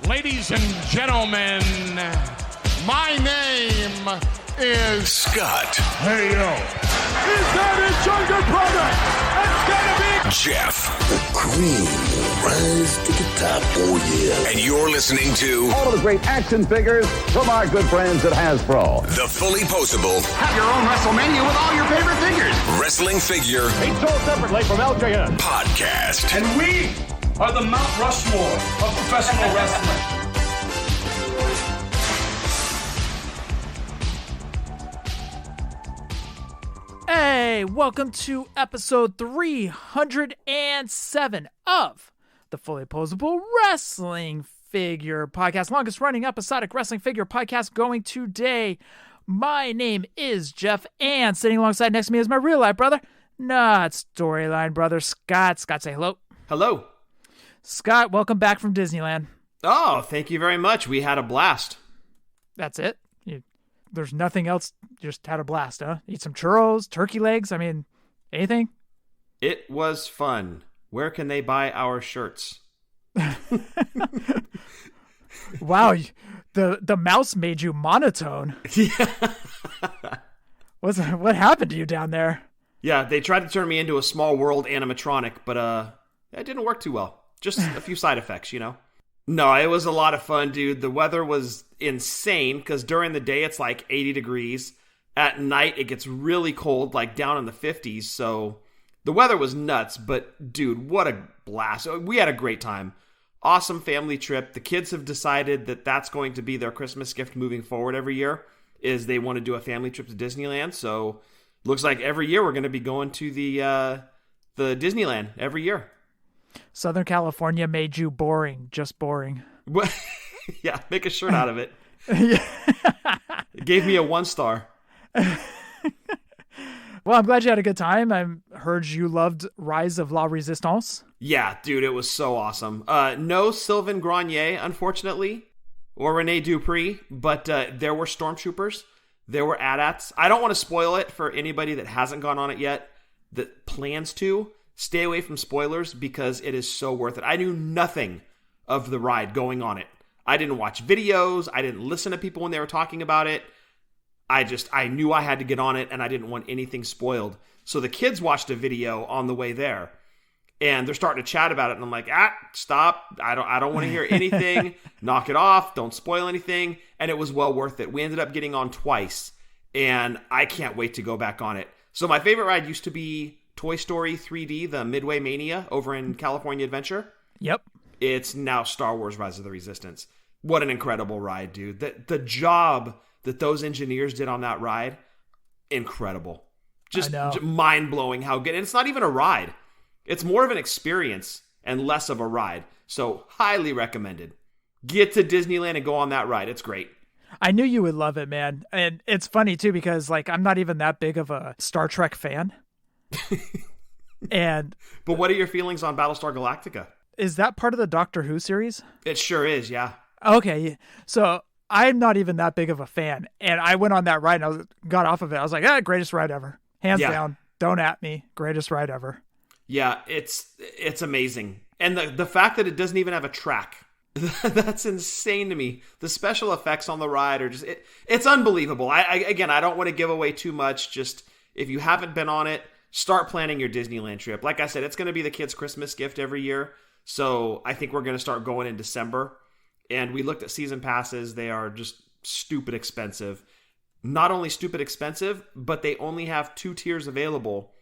Ladies and gentlemen, my name is Scott. Hey, yo. Is that his younger brother? It's gonna be Jeff. The cream will rise to the top, oh yeah. And you're listening to all of the great action figures from our good friends at Hasbro. The Fullyposeable. Have your own WrestleMania with all your favorite figures. Wrestling figure. Each sold separately from LJN. Podcast. And we are the Mount Rushmore of professional wrestling. Hey, welcome to episode 307 of the Fullyposeable Wrestling Figure Podcast, longest running episodic wrestling figure podcast going today. My name is Jeff, and sitting alongside next to me is my real life brother, not storyline brother, Scott. Scott, say hello. Hello. Scott, welcome back from Disneyland. Oh, thank you very much. We had a blast. That's it? There's nothing else. Just had a blast, huh? Eat some churros, turkey legs. I mean, anything? It was fun. Where can they buy our shirts? Wow, the mouse made you monotone. Yeah. What happened to you down there? Yeah, they tried to turn me into a small world animatronic, but that didn't work too well. Just a few side effects, you know? No, it was a lot of fun, dude. The weather was insane because during the day it's like 80 degrees. At night it gets really cold, like down in the 50s. So the weather was nuts, but dude, what a blast. We had a great time. Awesome family trip. The kids have decided that that's going to be their Christmas gift moving forward every year, is they want to do a family trip to Disneyland. So looks like every year we're going to be going to the Disneyland every year. Southern California made you boring, just boring. Yeah, make a shirt out of it. Yeah. It gave me a 1 star. Well, I'm glad you had a good time. I heard you loved Rise of La Resistance. Yeah, dude, it was so awesome. No Sylvain Grenier, unfortunately, or Rene Dupree, but there were stormtroopers. There were AT-ATs. I don't want to spoil it for anybody that hasn't gone on it yet, that plans to. Stay away from spoilers because it is so worth it. I knew nothing of the ride going on it. I didn't watch videos. I didn't listen to people when they were talking about it. I knew I had to get on it and I didn't want anything spoiled. So the kids watched a video on the way there and they're starting to chat about it. And I'm like, stop. I don't want to hear anything. Knock it off. Don't spoil anything. And it was well worth it. We ended up getting on twice and I can't wait to go back on it. So my favorite ride used to be Toy Story 3D, the Midway Mania over in California Adventure. Yep. It's now Star Wars Rise of the Resistance. What an incredible ride, dude. The job that those engineers did on that ride, incredible. Just mind-blowing how good. And it's not even a ride. It's more of an experience and less of a ride. So highly recommended. Get to Disneyland and go on that ride. It's great. I knew you would love it, man. And it's funny, too, because I'm not even that big of a Star Trek fan. But what are your feelings on Battlestar Galactica? Is that part of the Doctor Who series? It sure is, yeah. Okay, so I'm not even that big of a fan, and I went on that ride and got off of it. I was like, greatest ride ever, hands down. Don't at me, greatest ride ever. Yeah, it's amazing, and the fact that it doesn't even have a track, that's insane to me. The special effects on the ride are just it's unbelievable. I don't want to give away too much. Just if you haven't been on it, start planning your Disneyland trip. Like I said, it's going to be the kids' Christmas gift every year. So I think we're going to start going in December. And we looked at season passes. They are just stupid expensive. Not only stupid expensive, but they only have 2 tiers available.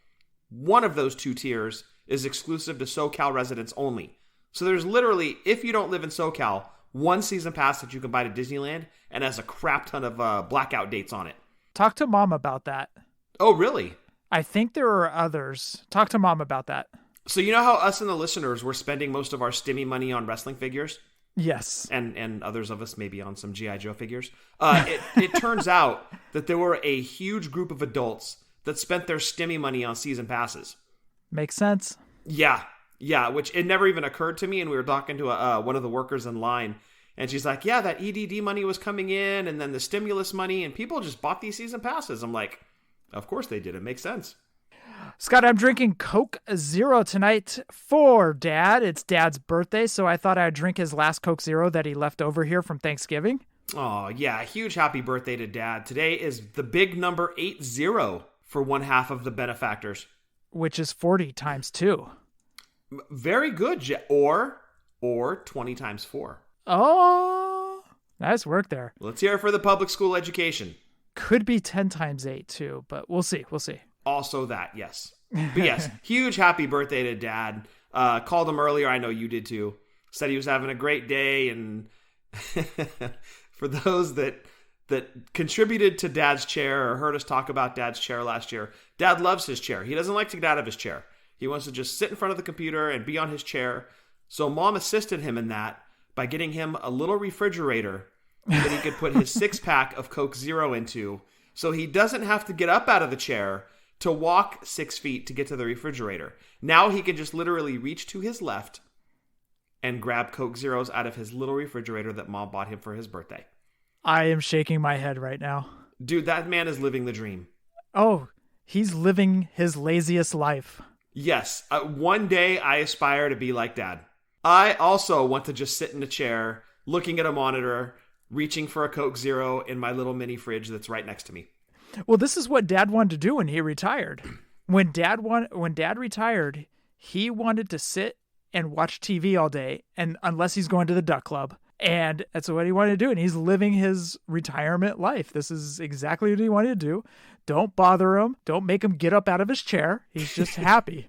One of those 2 tiers is exclusive to SoCal residents only. So there's literally, if you don't live in SoCal, 1 season pass that you can buy to Disneyland and has a crap ton of blackout dates on it. Talk to Mom about that. Oh, really? I think there are others. Talk to Mom about that. So you know how us and the listeners were spending most of our stimmy money on wrestling figures? Yes. And others of us maybe on some G.I. Joe figures. It turns out that there were a huge group of adults that spent their stimmy money on season passes. Makes sense. Yeah, which it never even occurred to me. And we were talking to one of the workers in line. And she's like, yeah, that EDD money was coming in and then the stimulus money. And people just bought these season passes. I'm like, of course they did. It makes sense. Scott, I'm drinking Coke Zero tonight for Dad. It's Dad's birthday, so I thought I'd drink his last Coke Zero that he left over here from Thanksgiving. Oh, yeah. Huge happy birthday to Dad. Today is the big number 80 for one half of the benefactors. Which is 40 times 2. Very good. Or 20 times 4. Oh, nice work there. Let's hear it for the public school education. Could be 10 times 8 too, but we'll see. We'll see. Also that, yes. But yes, huge happy birthday to Dad. Called him earlier. I know you did too. Said he was having a great day. And for those that contributed to Dad's chair or heard us talk about Dad's chair last year, Dad loves his chair. He doesn't like to get out of his chair. He wants to just sit in front of the computer and be on his chair. So Mom assisted him in that by getting him a little refrigerator that he could put his 6-pack of Coke Zero into, so he doesn't have to get up out of the chair to walk 6 feet to get to the refrigerator. Now he can just literally reach to his left and grab Coke Zeros out of his little refrigerator that Mom bought him for his birthday. I am shaking my head right now. Dude, that man is living the dream. Oh, he's living his laziest life. Yes. One day I aspire to be like Dad. I also want to just sit in a chair, looking at a monitor, reaching for a Coke Zero in my little mini fridge that's right next to me. Well, this is what Dad wanted to do when he retired. When Dad retired, he wanted to sit and watch TV all day, and unless he's going to the Duck Club. And that's what he wanted to do, and he's living his retirement life. This is exactly what he wanted to do. Don't bother him. Don't make him get up out of his chair. He's just happy.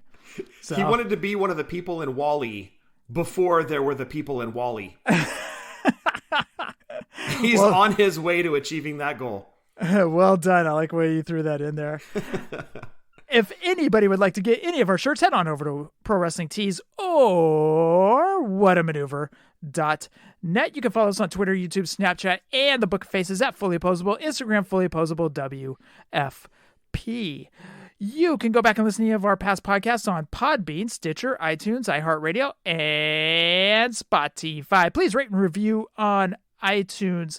So. He wanted to be one of the people in WALL-E before there were the people in WALL-E. He's on his way to achieving that goal. Well done. I like the way you threw that in there. If anybody would like to get any of our shirts, head on over to Pro Wrestling Tees or whatamaneuver.net. You can follow us on Twitter, YouTube, Snapchat, and the Book of Faces at Fullyposeable, Instagram, Fullyposeable WFP. You can go back and listen to any of our past podcasts on Podbean, Stitcher, iTunes, iHeartRadio, and Spotify. Please rate and review on iTunes.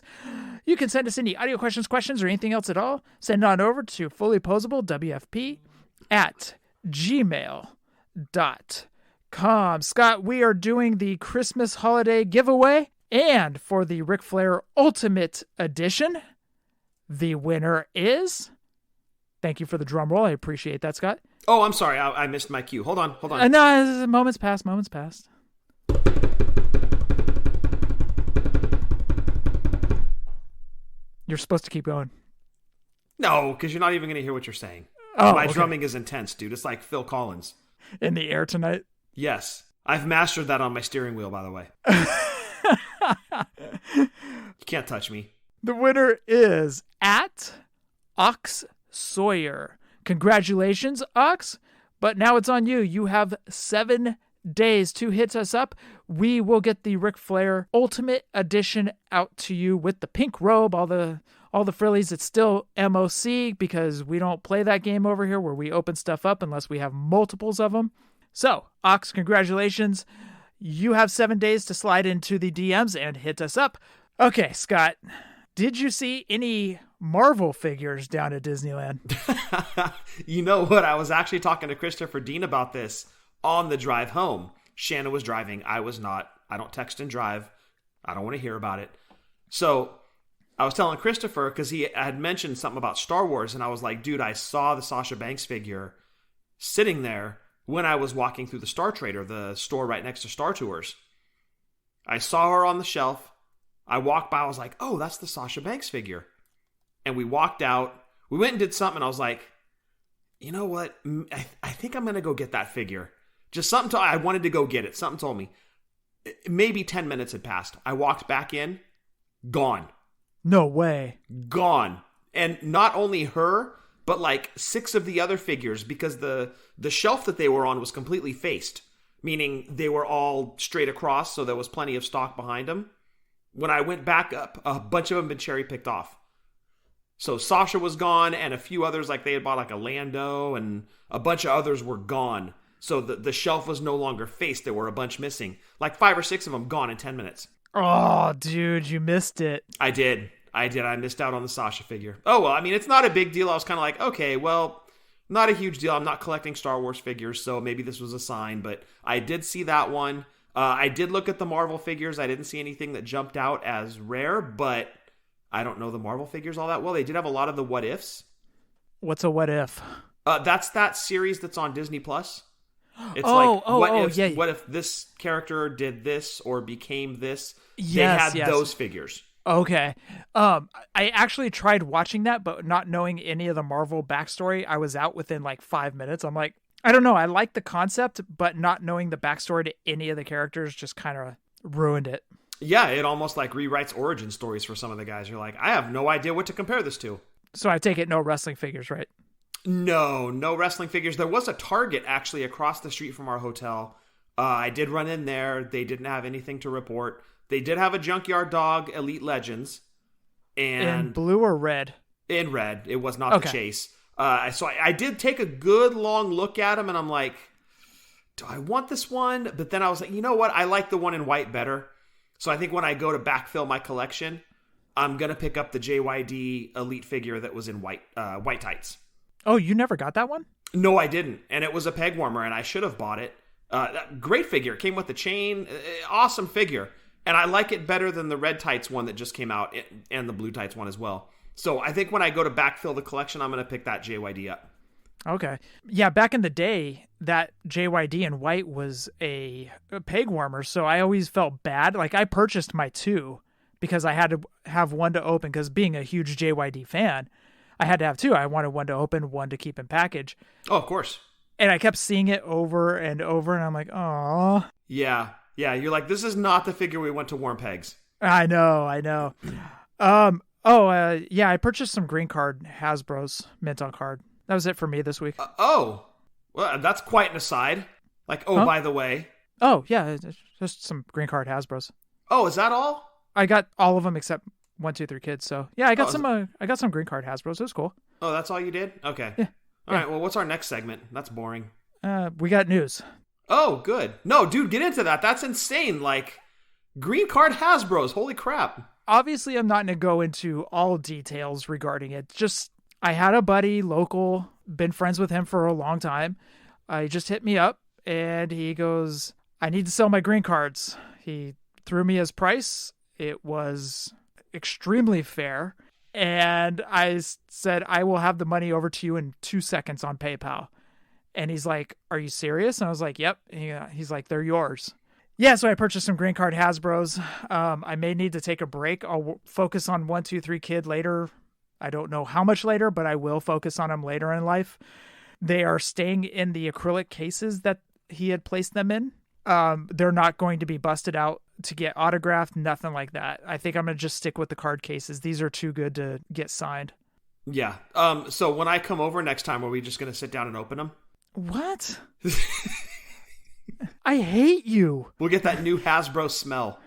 You can send us any audio questions, or anything else at all. Send it on over to fullyposeablewfp@gmail.com. Scott, we are doing the Christmas holiday giveaway, and for the Ric Flair Ultimate Edition, the winner is... Thank you for the drum roll. I appreciate that, Scott. Oh, I'm sorry. I missed my cue. Hold on. No, moments past. You're supposed to keep going. No, because you're not even going to hear what you're saying. Oh, my okay. drumming is intense, dude. It's like Phil Collins. In the air tonight? Yes. I've mastered that on my steering wheel, by the way. You can't touch me. The winner is at Ox Sawyer. Congratulations, Ox. But now it's on you. You have 7 days to hit us up. We will get the Ric Flair Ultimate Edition out to you with the pink robe, all the frillies. It's still MOC because we don't play that game over here where we open stuff up unless we have multiples of them. So, Ox, congratulations. You have 7 days to slide into the DMs and hit us up. Okay, Scott, did you see any Marvel figures down at Disneyland? You know what? I was actually talking to Christopher Dean about this on the drive home. Shanna was driving. I was not. I don't text and drive. I don't want to hear about it. So I was telling Christopher because he had mentioned something about Star Wars, and I was like, dude, I saw the Sasha Banks figure sitting there when I was walking through the Star Trader, the store right next to Star Tours. I saw her on the shelf. I walked by. I was like, oh, that's the Sasha Banks figure. And we walked out. We went and did something. And I was like, you know what? I think I'm going to go get that figure. Just something. I wanted to go get it. Something told me. Maybe 10 minutes had passed. I walked back in. Gone. No way. Gone. And not only her, but like 6 of the other figures, because the shelf that they were on was completely faced, meaning they were all straight across, so there was plenty of stock behind them. When I went back up, a bunch of them had been cherry picked off. So Sasha was gone, and a few others, like they had bought like a Lando, and a bunch of others were gone. So the shelf was no longer faced. There were a bunch missing. Like 5 or 6 of them gone in 10 minutes. Oh, dude, you missed it. I did. I missed out on the Sasha figure. Oh, well, I mean, it's not a big deal. I was kind of like, okay, well, Not a huge deal. I'm not collecting Star Wars figures, so maybe this was a sign, but I did see that one. I did look at the Marvel figures. I didn't see anything that jumped out as rare, but I don't know the Marvel figures all that well. They did have a lot of the what ifs. What's a what if? That's that series that's on Disney Plus. It's what if this character did this or became this? Yes, they had those figures. Okay. I actually tried watching that, but not knowing any of the Marvel backstory, I was out within like 5 minutes. I'm like, I don't know. I like the concept, but not knowing the backstory to any of the characters just kind of ruined it. Yeah, it almost like rewrites origin stories for some of the guys. You're like, I have no idea what to compare this to. So I take it no wrestling figures, right? No wrestling figures. There was a Target actually across the street from our hotel. I did run in there. They didn't have anything to report. They did have a Junkyard Dog Elite Legends. And in blue or red? In red. It was not the Chase. So I did take a good long look at them, and I'm like, do I want this one? But then I was like, you know what? I like the one in white better. So I think when I go to backfill my collection, I'm going to pick up the JYD Elite figure that was in white tights. Oh, you never got that one? No, I didn't. And it was a peg warmer, and I should have bought it. Great figure. Came with the chain. Awesome figure. And I like it better than the red tights one that just came out, and the blue tights one as well. So I think when I go to backfill the collection, I'm going to pick that JYD up. Okay. Yeah, back in the day, that JYD in white was a peg warmer, so I always felt bad. Like, I purchased my two because I had to have one to open, because being a huge JYD fan, I had to have two. I wanted one to open, one to keep in package. Oh, of course. And I kept seeing it over and over, and I'm like, oh. Yeah, you're like, this is not the figure we went to warm pegs. I know. I purchased some green card Hasbro's mint on card. That was it for me this week. Well, that's quite an aside. Like, by the way. Oh, yeah, it's just some green card Hasbro's. Oh, is that all? I got all of them except 1, 2, 3 Kids. So yeah, I got some green card Hasbro's. It was cool. Oh, that's all you did? Okay. Yeah. All right. Well, what's our next segment? That's boring. We got news. Oh, good. No, dude, get into that. That's insane. Like, green card Hasbro's. Holy crap. Obviously, I'm not going to go into all details regarding it. Just, I had a buddy, local, been friends with him for a long time. He just hit me up and he goes, I need to sell my green cards. He threw me his price. It was extremely fair. And I said, I will have the money over to you in 2 seconds on PayPal. And he's like, are you serious? And I was like, yep. He's like, they're yours. Yeah, so I purchased some green card Hasbro's. I may need to take a break. I'll focus on 1, 2, 3 Kid later. I don't know how much later, but I will focus on them later in life. They are staying in the acrylic cases that he had placed them in. They're not going to be busted out to get autographed, nothing like that. I think I'm going to just stick with the card cases. These are too good to get signed. Yeah. So when I come over next time, are we just going to sit down and open them? What? I hate you. We'll get that new Hasbro smell.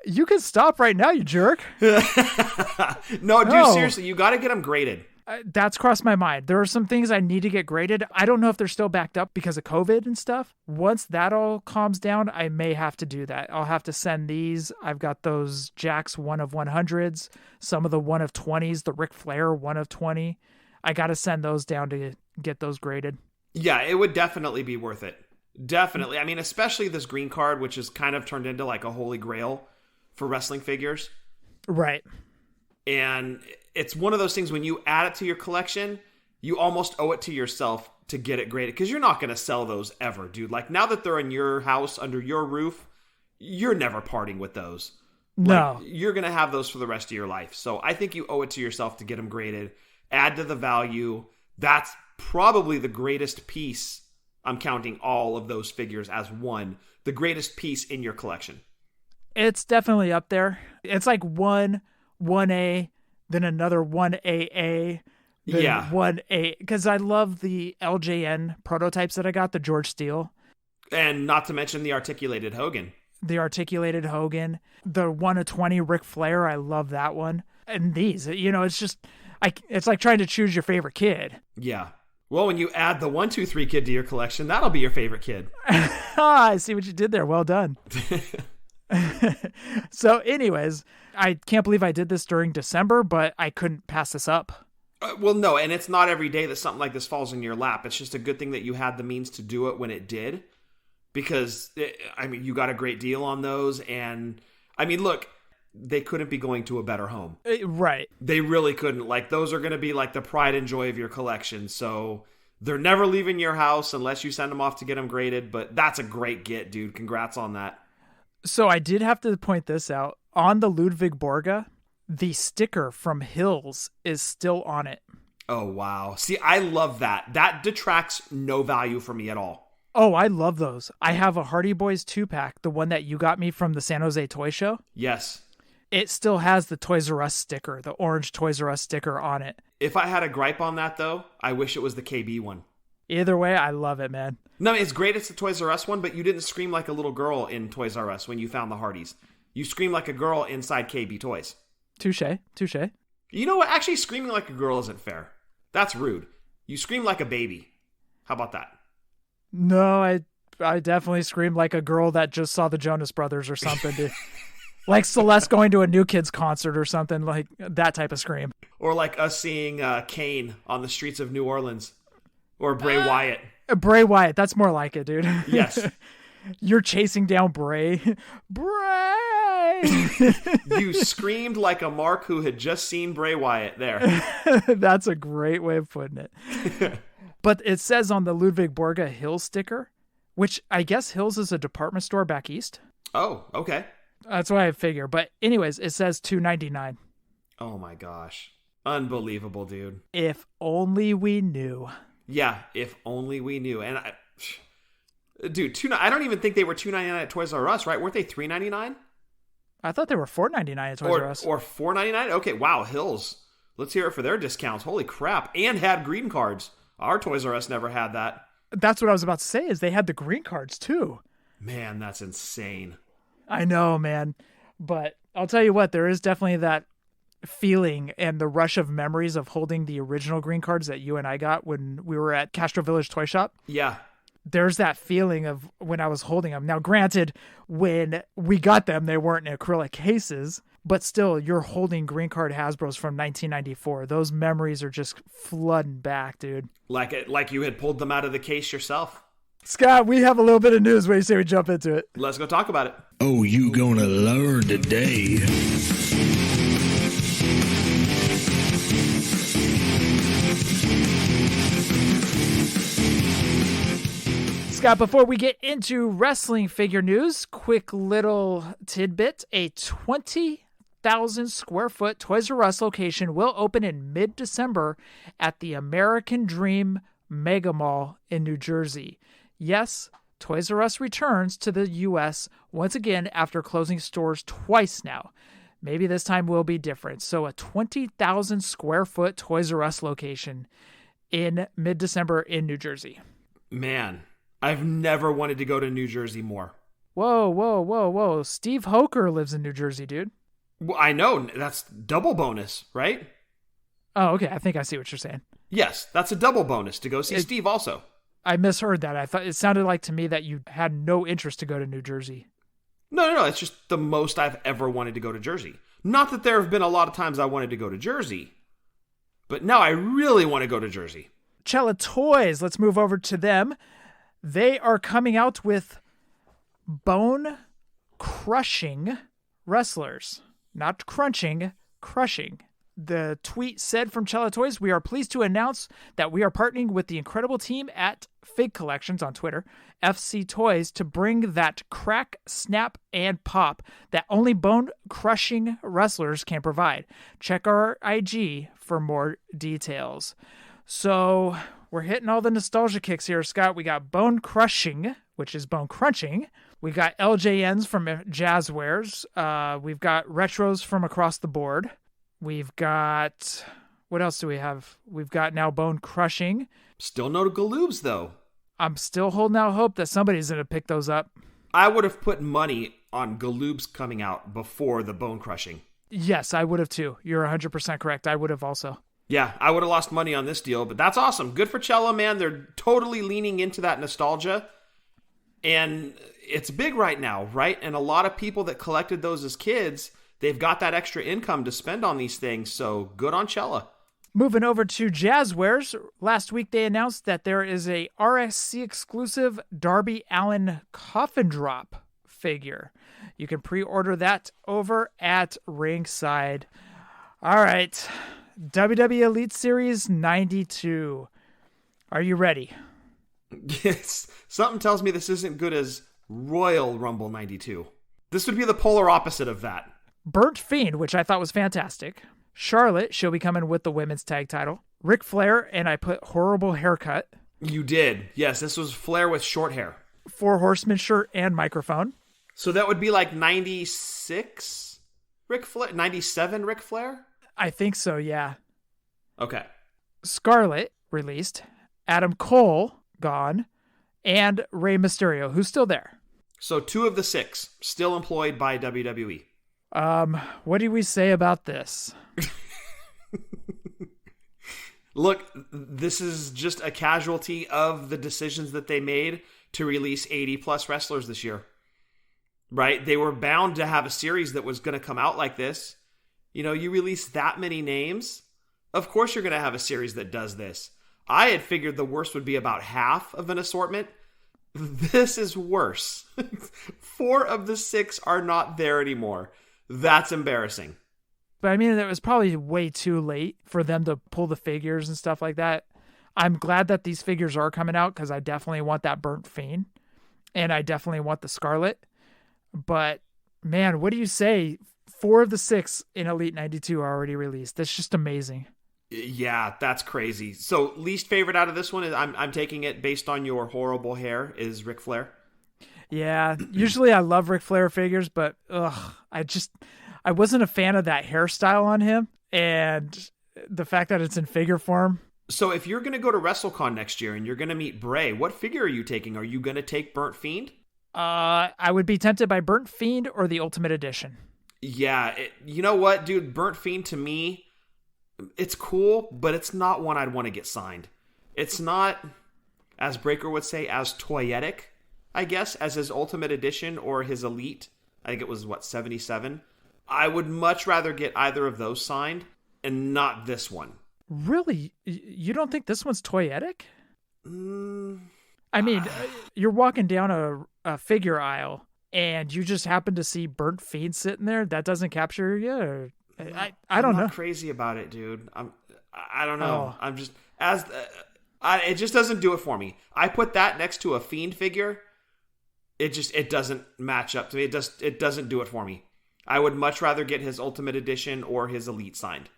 You can stop right now, you jerk. No, dude, seriously, you got to get them graded. That's crossed my mind. There are some things I need to get graded. I don't know if they're still backed up because of COVID and stuff. Once that all calms down, I may have to do that. I'll have to send these. I've got those Jakks 1 of 100s, some of the 1 of 20s, the Ric Flair 1 of 20. I got to send those down to get those graded. Yeah, it would definitely be worth it. Definitely. I mean, especially this green card, which is kind of turned into like a holy grail for wrestling figures. Right. And it's one of those things when you add it to your collection, you almost owe it to yourself to get it graded, because you're not going to sell those ever, dude. Like, now that they're in your house, under your roof, you're never parting with those. No. Like, you're going to have those for the rest of your life. So I think you owe it to yourself to get them graded, add to the value. That's probably the greatest piece. I'm counting all of those figures as one, the greatest piece in your collection. It's definitely up there. It's like 1A, then another 1AA, then 1A. Because I love the LJN prototypes that I got, the George Steele. And not to mention the articulated Hogan. The 1 of 20 Ric Flair, I love that one. And these, it's just, it's like trying to choose your favorite kid. Yeah. Well, when you add the 1, 2, 3 Kid to your collection, that'll be your favorite kid. I see what you did there. Well done. So anyways, I can't believe I did this during December, but I couldn't pass this up. Well, no, and it's not every day that something like this falls in your lap. It's just a good thing that you had the means to do it when it did, because, you got a great deal on those, and, look, they couldn't be going to a better home. Right. They really couldn't. Like, those are going to be, like, the pride and joy of your collection, so they're never leaving your house unless you send them off to get them graded, but that's a great get, dude. Congrats on that. So I did have to point this out. On the Ludwig Borga, the sticker from Hills is still on it. Oh, wow. See, I love that. That detracts no value for me at all. Oh, I love those. I have a Hardy Boys 2-pack, the one that you got me from the San Jose Toy Show. Yes. It still has the Toys R Us sticker, the orange Toys R Us sticker on it. If I had a gripe on that, though, I wish it was the KB one. Either way, I love it, man. No, it's great it's the Toys R Us one, but you didn't scream like a little girl in Toys R Us when you found the Hardys. You screamed like a girl inside KB Toys. Touche. You know what? Actually, screaming like a girl isn't fair. That's rude. You scream like a baby. How about that? No, I definitely screamed like a girl that just saw the Jonas Brothers or something, dude. Like Celeste going to a New Kids concert or something, like that type of scream. Or like us seeing Kane on the streets of New Orleans. Or Bray Wyatt. Bray Wyatt, that's more like it, dude. Yes. You're chasing down Bray. Bray! You screamed like a Mark who had just seen Bray Wyatt there. That's a great way of putting it. But it says on the Ludwig Borga Hills sticker, which I guess Hills is a department store back east. Oh, okay. That's what I figure. But anyways, it says $2.99. Oh my gosh. Unbelievable, dude. If only we knew. Yeah, if only we knew. And dude, I don't even think they were $2.99 at Toys R Us, right? Weren't they $3.99? I thought they were $4.99 at Toys R Us. Or $4.99? Okay, wow, Hills. Let's hear it for their discounts. Holy crap. And had green cards. Our Toys R Us never had that. That's what I was about to say, is they had the green cards too. Man, that's insane. I know, man. But I'll tell you what, there is definitely that feeling and the rush of memories of holding the original green cards that you and I got when we were at Castro Village Toy Shop. Yeah. There's that feeling of when I was holding them. Now, granted, when we got them, they weren't in acrylic cases, but still, you're holding green card Hasbros from 1994. Those memories are just flooding back, dude. Like you had pulled them out of the case yourself. Scott, we have a little bit of news. What do you say we jump into it? Let's go talk about it. Oh, you gonna learn today. Scott, before we get into wrestling figure news, quick little tidbit. A 20,000 square foot Toys R Us location will open in mid-December at the American Dream Mega Mall in New Jersey. Yes, Toys R Us returns to the U.S. once again after closing stores twice now. Maybe this time will be different. So a 20,000 square foot Toys R Us location in mid-December in New Jersey. Man, I've never wanted to go to New Jersey more. Whoa. Steve Hoker lives in New Jersey, dude. Well, I know. That's double bonus, right? Oh, okay. I think I see what you're saying. Yes, that's a double bonus to go see Steve also. I misheard that. I thought it sounded like to me that you had no interest to go to New Jersey. No. It's just the most I've ever wanted to go to Jersey. Not that there have been a lot of times I wanted to go to Jersey, but now I really want to go to Jersey. Chella Toys. Let's move over to them. They are coming out with bone-crushing wrestlers. Not crunching, crushing. The tweet said from Chella Toys, "We are pleased to announce that we are partnering with the incredible team at Fig Collections on Twitter, FC Toys, to bring that crack, snap, and pop that only bone-crushing wrestlers can provide. Check our IG for more details." So we're hitting all the nostalgia kicks here, Scott. We got bone crushing, which is bone crunching. We got LJNs from Jazzwares. We've got retros from across the board. We've got, what else do we have? We've got now bone crushing. Still no Galoobs, though. I'm still holding out hope that somebody's going to pick those up. I would have put money on Galoobs coming out before the bone crushing. Yes, I would have too. You're 100% correct. I would have also. Yeah, I would have lost money on this deal, but that's awesome. Good for Chella, man. They're totally leaning into that nostalgia. And it's big right now, right? And a lot of people that collected those as kids, they've got that extra income to spend on these things. So good on Chella. Moving over to Jazzwares, last week they announced that there is a RSC exclusive Darby Allin coffin drop figure. You can pre-order that over at Ringside. All right, WWE Elite Series 92. Are you ready? Yes. Something tells me this isn't good as Royal Rumble 92. This would be the polar opposite of that. Burnt Fiend, which I thought was fantastic. Charlotte, she'll be coming with the women's tag title. Ric Flair, and I put horrible haircut. You did. Yes, this was Flair with short hair. 4 Horsemen shirt and microphone. So that would be like 96 Ric Flair? 97 Ric Flair? I think so, yeah. Okay. Scarlett, released. Adam Cole, gone. And Rey Mysterio, who's still there. So 2 of the 6 still employed by WWE. What do we say about this? Look, this is just a casualty of the decisions that they made to release 80 plus wrestlers this year. Right? They were bound to have a series that was going to come out like this. You know, you release that many names, of course you're going to have a series that does this. I had figured the worst would be about half of an assortment. This is worse. 4 of the 6 are not there anymore. That's embarrassing. But I mean, it was probably way too late for them to pull the figures and stuff like that. I'm glad that these figures are coming out because I definitely want that Burnt Fiend. And I definitely want the Scarlet. But, man, what do you say? 4 of the 6 in Elite 92 are already released. That's just amazing. Yeah, that's crazy. So, least favorite out of this one is I'm taking it based on your horrible hair is Ric Flair. Yeah, usually I love Ric Flair figures, but I wasn't a fan of that hairstyle on him and the fact that it's in figure form. So if you're going to go to WrestleCon next year and you're going to meet Bray, what figure are you taking? Are you going to take Burnt Fiend? I would be tempted by Burnt Fiend or the Ultimate Edition. Yeah, you know what, dude? Burnt Fiend to me, it's cool, but it's not one I'd want to get signed. It's not, as Breaker would say, as toyetic, I guess, as his Ultimate Edition or his Elite. I think it was, 77? I would much rather get either of those signed and not this one. Really? You don't think this one's toyetic? I mean, you're walking down a figure aisle and you just happen to see Burnt Fiend sitting there. That doesn't capture you? Or, I don't know. I'm not crazy about it, dude. I don't know. Oh. I'm just, it just doesn't do it for me. I put that next to a Fiend figure. It doesn't match up to me. It doesn't do it for me. I would much rather get his Ultimate Edition or his Elite signed.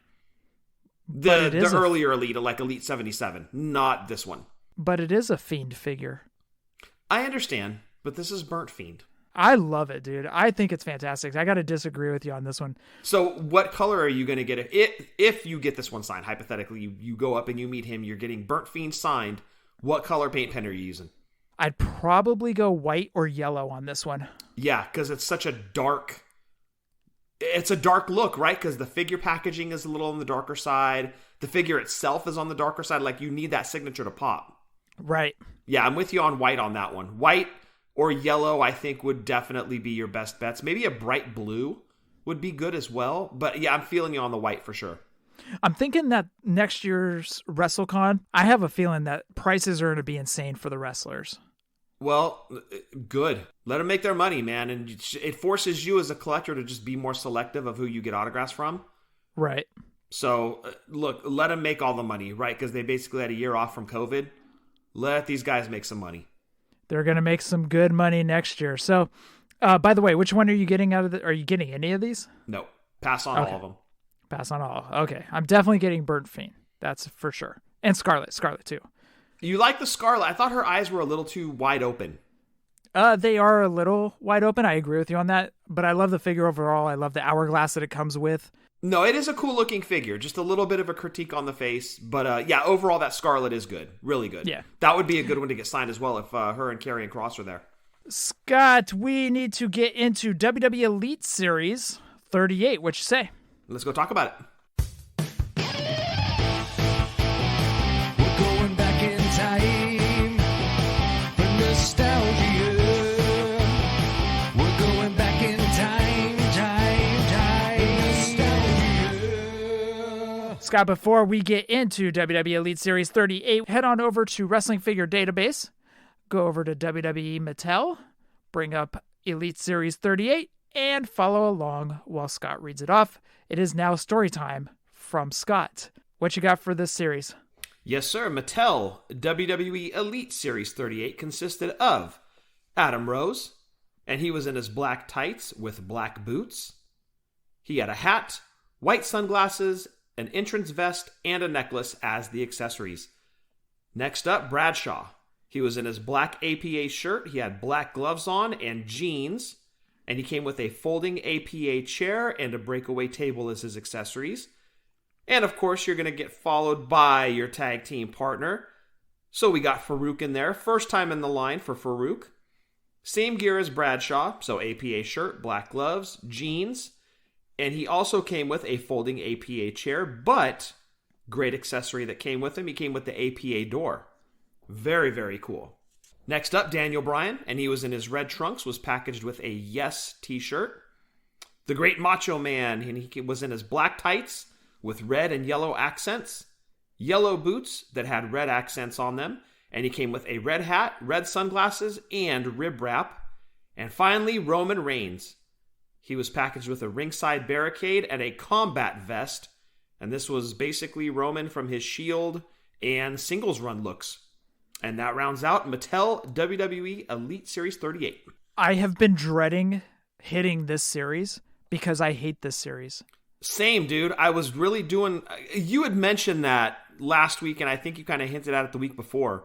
The earlier Elite, like Elite 77, not this one. But it is a Fiend figure. I understand, but this is Burnt Fiend. I love it, dude. I think it's fantastic. I got to disagree with you on this one. So what color are you going to get? If you get this one signed, hypothetically, you go up and you meet him, you're getting Burnt Fiend signed, what color paint pen are you using? I'd probably go white or yellow on this one. Yeah, because it's such a dark... It's a dark look, right? Because the figure packaging is a little on the darker side. The figure itself is on the darker side. Like, you need that signature to pop. Right. Yeah, I'm with you on white on that one. White or yellow, I think, would definitely be your best bets. Maybe a bright blue would be good as well. But yeah, I'm feeling you on the white for sure. I'm thinking that next year's WrestleCon, I have a feeling that prices are going to be insane for the wrestlers. Well, good. Let them make their money, man. And it forces you as a collector to just be more selective of who you get autographs from. Right. So, look, let them make all the money, right? Because they basically had a year off from COVID. Let these guys make some money. They're going to make some good money next year. So, by the way, which one are you getting out of the... Are you getting any of these? No. Pass on all of them. Pass on all. Okay. I'm definitely getting Burnt Fiend. That's for sure. And Scarlet too. You like the Scarlet. I thought her eyes were a little too wide open. They are a little wide open. I agree with you on that. But I love the figure overall. I love the hourglass that it comes with. No, it is a cool looking figure. Just a little bit of a critique on the face. But yeah, overall, that Scarlet is good. Really good. Yeah. That would be a good one to get signed as well if her and Karrion Kross are there. Scott, we need to get into WWE Elite Series 38. What you say? Let's go talk about it. Scott, before we get into WWE Elite Series 38, head on over to Wrestling Figure Database, go over to WWE Mattel, bring up Elite Series 38, and follow along while Scott reads it off. It is now story time from Scott. What you got for this series? Yes, sir. Mattel WWE Elite Series 38 consisted of Adam Rose, and he was in his black tights with black boots. He had a hat, white sunglasses, an entrance vest, and a necklace as the accessories. Next up, Bradshaw. He was in his black APA shirt, he had black gloves on, and jeans, and he came with a folding APA chair and a breakaway table as his accessories. And of course, you're going to get followed by your tag team partner. So we got Farouk in there. First time in the line for Farouk. Same gear as Bradshaw. So APA shirt, black gloves, jeans. And he also came with a folding APA chair. But great accessory that came with him. He came with the APA door. Very, very cool. Next up, Daniel Bryan. And he was in his red trunks. Was packaged with a Yes t-shirt. The Great Macho Man. And he was in his black tights with red and yellow accents, yellow boots that had red accents on them, and he came with a red hat, red sunglasses, and rib wrap. And finally, Roman Reigns. He was packaged with a ringside barricade and a combat vest, and this was basically Roman from his Shield and singles run looks. And that rounds out Mattel WWE Elite Series 38. I have been dreading hitting this series because I hate this series. Same, dude. I was really doing... You had mentioned that last week, and I think you kind of hinted at it the week before.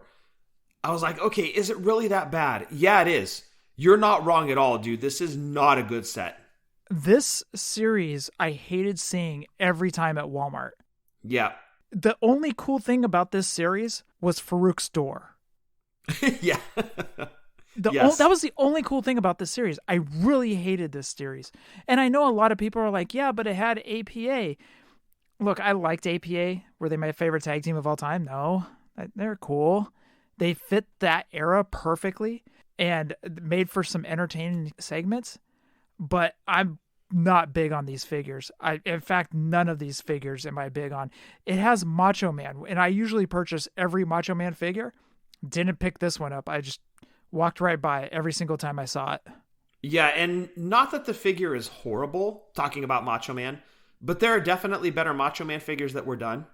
I was like, okay, is it really that bad? Yeah, it is. You're not wrong at all, dude. This is not a good set. This series, I hated seeing every time at Walmart. Yeah. The only cool thing about this series was Farouk's door. Yeah. That was the only cool thing about this series. I really hated this series. And I know a lot of people are like, yeah, but it had APA. Look, I liked APA. Were they my favorite tag team of all time? No. They're cool. They fit that era perfectly and made for some entertaining segments. But I'm not big on these figures. In fact, none of these figures am I big on. It has Macho Man, and I usually purchase every Macho Man figure. Didn't pick this one up. I just walked right by it every single time I saw it. Yeah, and not that the figure is horrible, talking about Macho Man, but there are definitely better Macho Man figures that were done.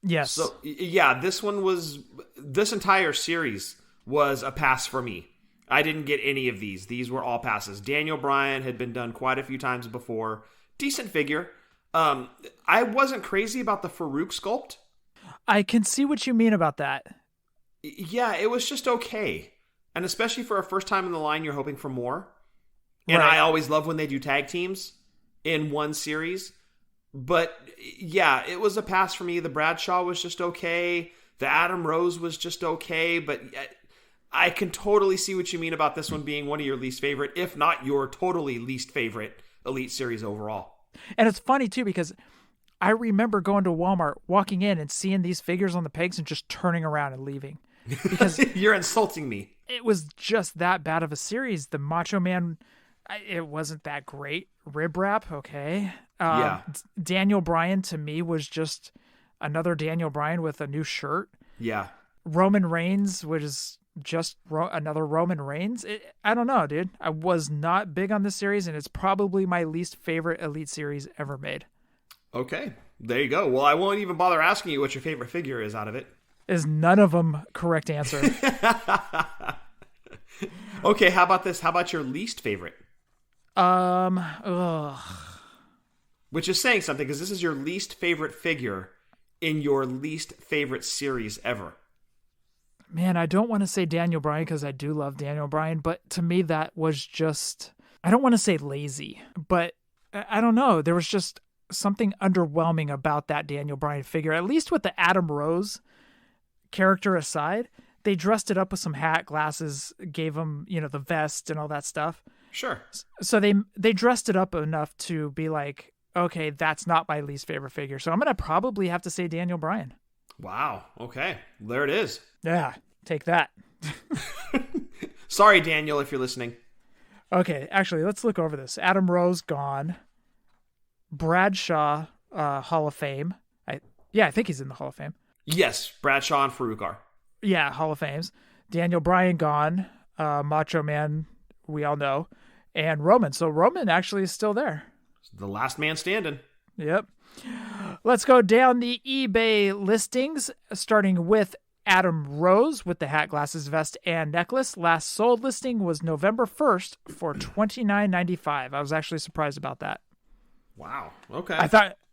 Yes. So, yeah, this entire series was a pass for me. I didn't get any of these. These were all passes. Daniel Bryan had been done quite a few times before. Decent figure. I wasn't crazy about the Farouk sculpt. I can see what you mean about that. Yeah, it was just okay. And especially for a first time in the line, you're hoping for more. And Right. I always love when they do tag teams in one series. But yeah, it was a pass for me. The Bradshaw was just okay. The Adam Rose was just okay. But I can totally see what you mean about this one being one of your least favorite, if not your totally least favorite Elite Series overall. And it's funny too, because I remember going to Walmart, walking in and seeing these figures on the pegs and just turning around and leaving. Because You're insulting me. it was just that bad of a series. The Macho Man, it wasn't that great. Rib wrap, okay. Yeah. Daniel Bryan to me was just another Daniel Bryan with a new shirt. Yeah. Roman Reigns was just another Roman Reigns. I don't know, dude. I was not big on this series, and it's probably my least favorite Elite Series ever made. Okay. There you go. Well, I won't even bother asking you what your favorite figure is out of it. Is none of them correct answer. Okay, how about this? How about your least favorite? Which is saying something, because this is your least favorite figure in your least favorite series ever. Man, I don't want to say Daniel Bryan because I do love Daniel Bryan, but to me that was just, I don't want to say lazy, but I don't know. There was just something underwhelming about that Daniel Bryan figure, at least with the Adam Rose character aside. They dressed it up with some hat, glasses, gave him, the vest and all that stuff. Sure. So they dressed it up enough to be like, okay, that's not my least favorite figure. So I'm going to probably have to say Daniel Bryan. Wow. Okay. There it is. Yeah, take that. Sorry, Daniel, if you're listening. Okay, actually, let's look over this. Adam Rose, gone. Bradshaw, Hall of Fame. Yeah, I think he's in the Hall of Fame. Yes, Bradshaw and Farouk are. Yeah, Hall of Fames. Daniel Bryan gone. Macho Man, we all know. And Roman. So Roman actually is still there. The last man standing. Yep. Let's go down the eBay listings, starting with Adam Rose with the hat, glasses, vest, and necklace. Last sold listing was November 1st for $29.95. I was actually surprised about that. Wow. Okay.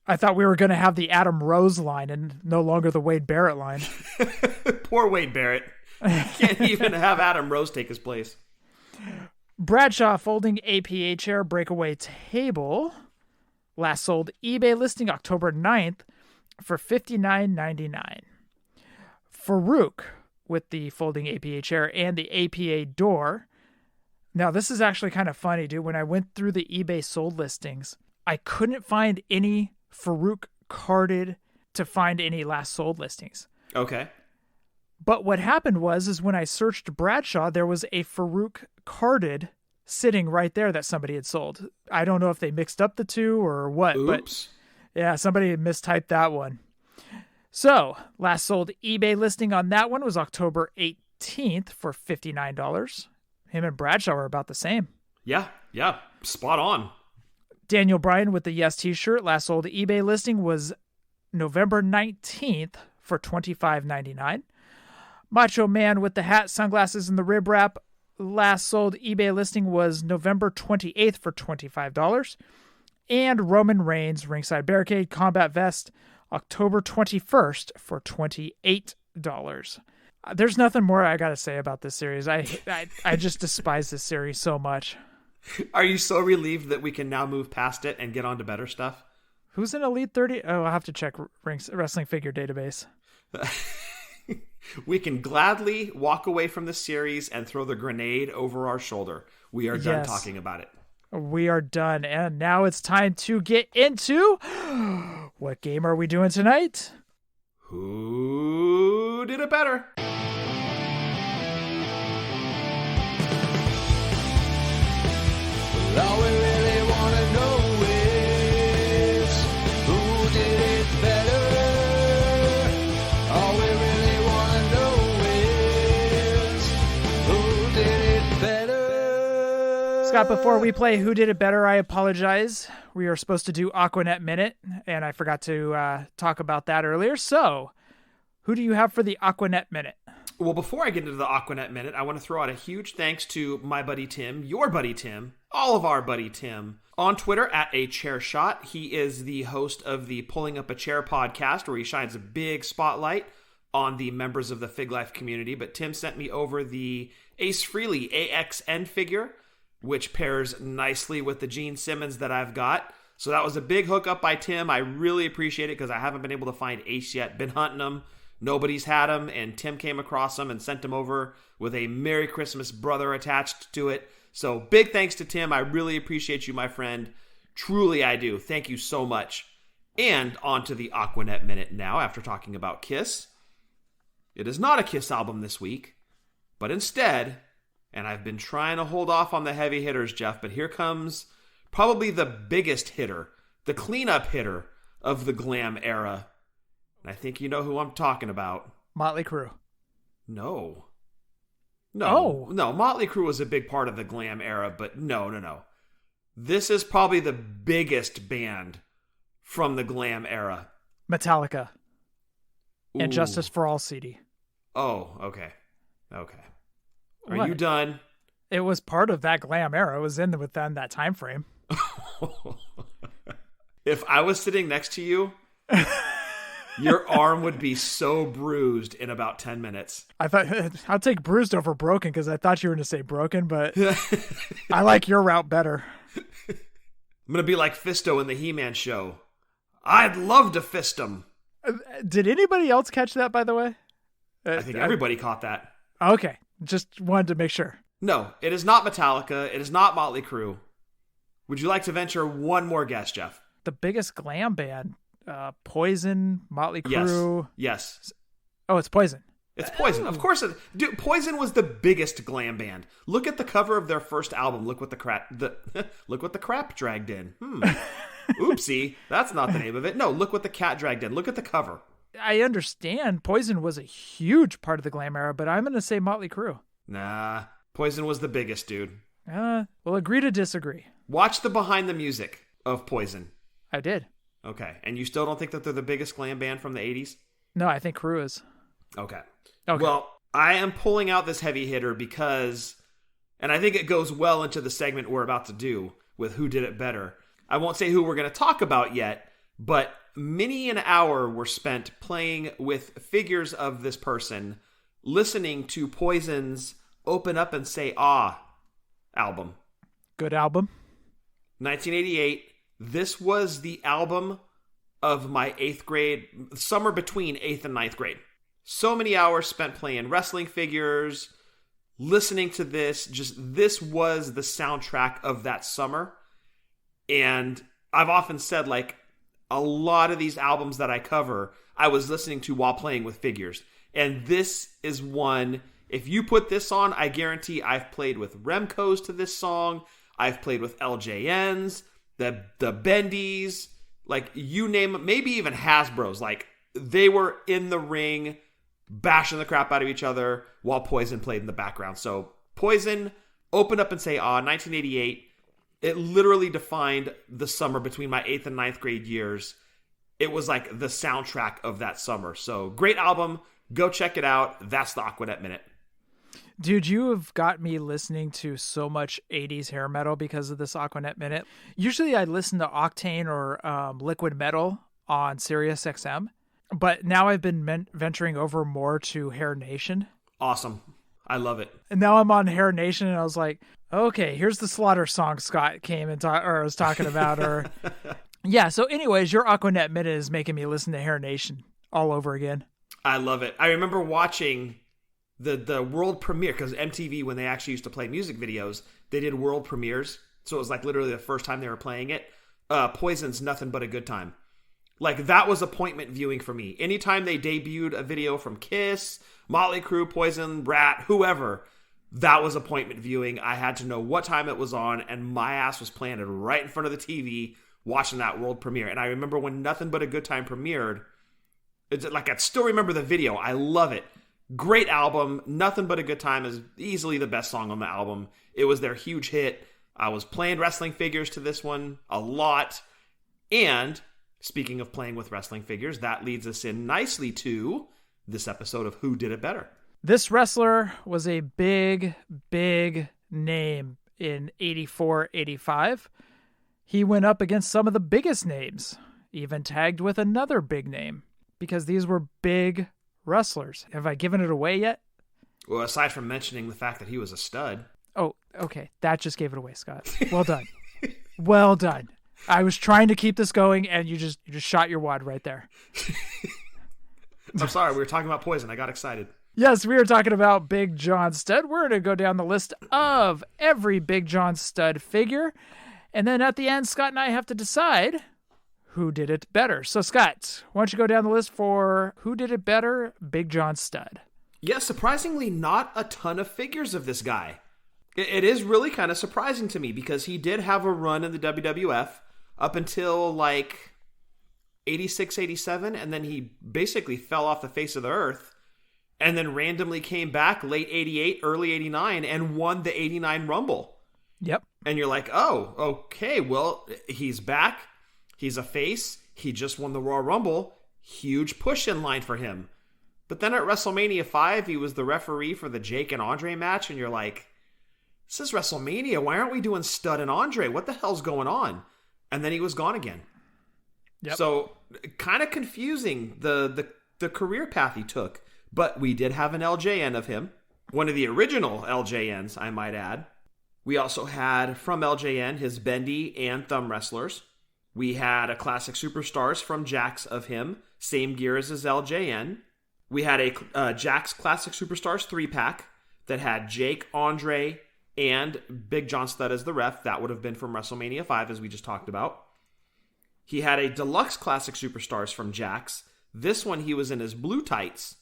I thought we were going to have the Adam Rose line and no longer the Wade Barrett line. Poor Wade Barrett. Can't even have Adam Rose take his place. Bradshaw folding APA chair breakaway table. Last sold eBay listing October 9th for $59.99. Farouk with the folding APA chair and the APA door. Now, this is actually kind of funny, dude. When I went through the eBay sold listings, I couldn't find any Farouk carded to find any last sold listings. Okay. But what happened was when I searched Bradshaw, there was a Farouk carded sitting right there that somebody had sold. I don't know if they mixed up the two or what. Oops. But yeah, somebody had mistyped that one. So, last sold eBay listing on that one was October 18th for $59. Him and Bradshaw are about the same. Yeah. Spot on. Daniel Bryan with the Yes t-shirt. Last sold eBay listing was November 19th for $25.99. Macho Man with the hat, sunglasses, and the rib wrap. Last sold eBay listing was November 28th for $25. And Roman Reigns ringside barricade combat vest, October 21st for $28. There's nothing more I got to say about this series. I just despise this series so much. Are you so relieved that we can now move past it and get on to better stuff? Who's in Elite 30? Oh, I'll have to check Wrestling Figure Database. We can gladly walk away from the series and throw the grenade over our shoulder. We are done talking about it. We are done. And now it's time to get into what game are we doing tonight? Who did it better? All we really want to know is who did it better. All we really want to know is who did it better. Scott, before we play Who Did It Better, I apologize. We are supposed to do Aquanet Minute, and I forgot to talk about that earlier. So, who do you have for the Aquanet Minute? Well, before I get into the Aquanet Minute, I want to throw out a huge thanks to my buddy Tim, your buddy Tim, all of our buddy Tim, on Twitter at A Chair Shot. He is the host of the Pulling Up a Chair podcast, where he shines a big spotlight on the members of the Fig Life community. But Tim sent me over the Ace Frehley AXN figure, which pairs nicely with the Gene Simmons that I've got. So that was a big hookup by Tim. I really appreciate it because I haven't been able to find Ace yet. Been hunting them. Nobody's had him, and Tim came across him and sent him over with a Merry Christmas brother attached to it. So big thanks to Tim. I really appreciate you, my friend. Truly, I do. Thank you so much. And on to the Aquanet Minute now, after talking about Kiss. It is not a Kiss album this week, but instead, and I've been trying to hold off on the heavy hitters, Jeff, but here comes probably the biggest hitter, the cleanup hitter of the glam era. And I think you know who I'm talking about. Motley Crue. No. Oh. No, Motley Crue was a big part of the glam era, but no. This is probably the biggest band from the glam era. Metallica. And Ooh. Justice for All CD. Oh, okay. Are What? you done? It was part of that glam era. It was within that time frame. If I was sitting next to you, your arm would be so bruised in about 10 minutes. I thought I'll take bruised over broken because I thought you were going to say broken, but I like your route better. I'm going to be like Fisto in the He-Man show. I'd love to fist him. Did anybody else catch that, by the way? I think everybody caught that. Okay. Just wanted to make sure. No, it is not Metallica. It is not Motley Crue. Would you like to venture one more guess, Jeff? The biggest glam band, Poison, Motley Crue. Yes. Oh, it's Poison. It's Poison. Of course. Dude, Poison was the biggest glam band. Look at the cover of their first album. Look what the crap dragged in. Oopsie. That's not the name of it. No, look what the cat dragged in. Look at the cover. I understand Poison was a huge part of the glam era, but I'm going to say Motley Crue. Nah, Poison was the biggest, dude. We'll agree to disagree. Watch the behind the music of Poison. I did. Okay, and you still don't think that they're the biggest glam band from the 80s? No, I think Crue is. Okay. Okay. Well, I am pulling out this heavy hitter because, and I think it goes well into the segment we're about to do with Who Did It Better. I won't say who we're going to talk about yet, but many an hour were spent playing with figures of this person, listening to Poison's Open Up and Say Ah album. Good album. 1988. This was the album of my 8th grade, summer between 8th and 9th grade. So many hours spent playing wrestling figures, listening to this. This was the soundtrack of that summer. And I've often said, like, a lot of these albums that I cover, I was listening to while playing with figures. And this is one, if you put this on, I guarantee I've played with Remcos to this song. I've played with LJNs, the Bendies, like, you name it, maybe even Hasbro's. Like, they were in the ring bashing the crap out of each other while Poison played in the background. So Poison, Open Up and Say Ah, 1988. It literally defined the summer between my 8th and 9th grade years. It was like the soundtrack of that summer. So great album. Go check it out. That's the Aquanet Minute. Dude, you have got me listening to so much 80s hair metal because of this Aquanet Minute. Usually I listen to Octane or Liquid Metal on Sirius XM, but now I've been venturing over more to Hair Nation. Awesome. I love it. And now I'm on Hair Nation, and I was like, okay, here's the Slaughter song Scott came and was talking about. Or yeah, so anyways, your Aquanet Minute is making me listen to Hair Nation all over again. I love it. I remember watching the world premiere, because MTV, when they actually used to play music videos, they did world premieres. So it was like literally the first time they were playing it. Poison's Nothing But a Good Time. Like, that was appointment viewing for me. Anytime they debuted a video from Kiss, Motley Crue, Poison, Rat, whoever, that was appointment viewing. I had to know what time it was on, and my ass was planted right in front of the TV watching that world premiere. And I remember when Nothing But a Good Time premiered, it's like, I still remember the video. I love it. Great album. Nothing But a Good Time is easily the best song on the album. It was their huge hit. I was playing wrestling figures to this one a lot. And speaking of playing with wrestling figures, that leads us in nicely to this episode of Who Did It Better? This wrestler was a big, big name in 84, 85. He went up against some of the biggest names, even tagged with another big name, because these were big wrestlers. Have I given it away yet? Well, aside from mentioning the fact that he was a stud. Oh, okay. That just gave it away, Scott. Well done. Well done. I was trying to keep this going, and you just shot your wad right there. I'm sorry. We were talking about Poison. I got excited. Yes, we were talking about Big John Studd. We're going to go down the list of every Big John Studd figure. And then at the end, Scott and I have to decide who did it better. So, Scott, why don't you go down the list for who did it better, Big John Studd? Yeah, surprisingly, not a ton of figures of this guy. It is really kind of surprising to me because he did have a run in the WWF up until like 86, 87, and then he basically fell off the face of the earth and then randomly came back late 88, early 89 and won the 89 Rumble. Yep. And you're like, oh, okay, well, he's back. He's a face. He just won the Royal Rumble. Huge push in line for him. But then at WrestleMania 5, he was the referee for the Jake and Andre match, and you're like, this is WrestleMania. Why aren't we doing Studd and Andre? What the hell's going on? And then he was gone again. Yep. So kind of confusing the career path he took. But we did have an LJN of him. One of the original LJNs, I might add. We also had from LJN his Bendy and Thumb wrestlers. We had a Classic Superstars from Jax of him. Same gear as his LJN. We had a Jax Classic Superstars 3-pack that had Jake, Andre, and Big John Studd as the ref. That would have been from WrestleMania 5, as we just talked about. He had a Deluxe Classic Superstars from Jax. This one, he was in his blue tights.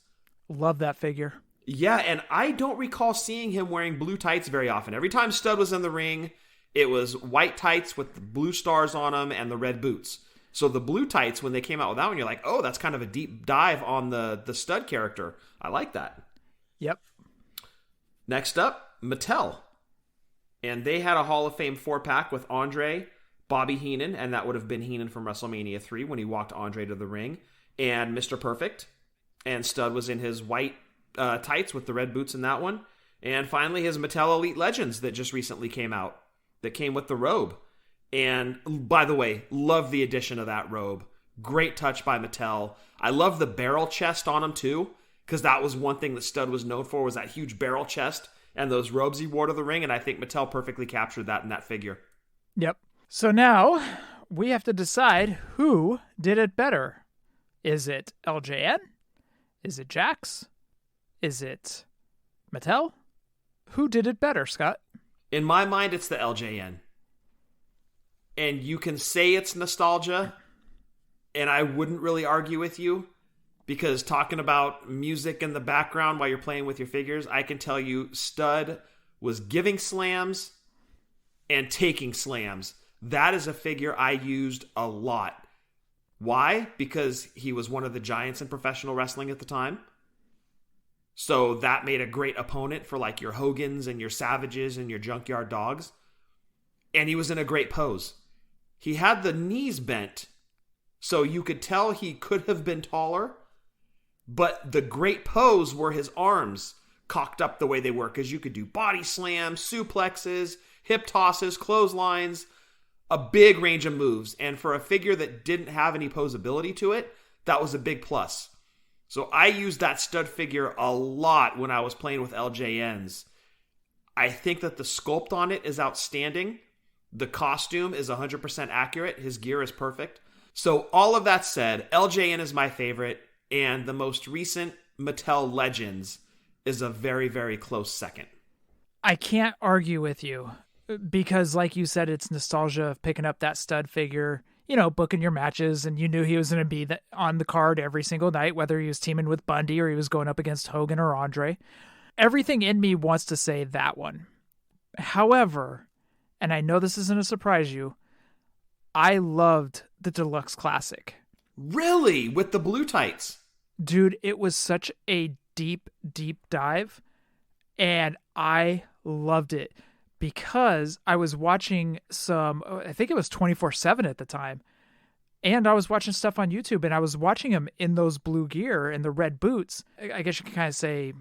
Love that figure. Yeah, and I don't recall seeing him wearing blue tights very often. Every time Studd was in the ring, it was white tights with the blue stars on them and the red boots. So the blue tights, when they came out with that one, you're like, oh, that's kind of a deep dive on the stud character. I like that. Yep. Next up, Mattel. And they had a Hall of Fame 4-pack with Andre, Bobby Heenan, and that would have been Heenan from WrestleMania 3 when he walked Andre to the ring, and Mr. Perfect. And Stud was in his white tights with the red boots in that one. And finally, his Mattel Elite Legends that just recently came out, that came with the robe. And by the way, love the addition of that robe. Great touch by Mattel. I love the barrel chest on him too, because that was one thing that Stud was known for, was that huge barrel chest and those robes he wore to the ring. And I think Mattel perfectly captured that in that figure. Yep. So now we have to decide who did it better. Is it LJN? Is it Jax? Is it Mattel? Who did it better, Scott? In my mind, it's the LJN. And you can say it's nostalgia, and I wouldn't really argue with you, because talking about music in the background while you're playing with your figures, I can tell you Stud was giving slams and taking slams. That is a figure I used a lot. Why? Because he was one of the giants in professional wrestling at the time. So that made a great opponent for like your Hogans and your Savages and your Junkyard Dogs. And he was in a great pose. He had the knees bent, so you could tell he could have been taller. But the great pose were his arms cocked up the way they were, because you could do body slams, suplexes, hip tosses, clotheslines, a big range of moves. And for a figure that didn't have any posability to it, that was a big plus. So I used that Stud figure a lot when I was playing with LJNs. I think that the sculpt on it is outstanding. The costume is 100% accurate. His gear is perfect. So all of that said, LJN is my favorite, and the most recent Mattel Legends is a very, very close second. I can't argue with you, because like you said, it's nostalgia of picking up that Stud figure, you know, booking your matches, and you knew he was going to be on the card every single night, whether he was teaming with Bundy or he was going up against Hogan or Andre. Everything in me wants to say that one. However, and I know this isn't a surprise you, I loved the Deluxe Classic. Really? With the blue tights? Dude, it was such a deep, deep dive, and I loved it. Because I was watching I think it was 24/7 at the time, and I was watching stuff on YouTube, and I was watching him in those blue gear and the red boots. I guess you can kind of say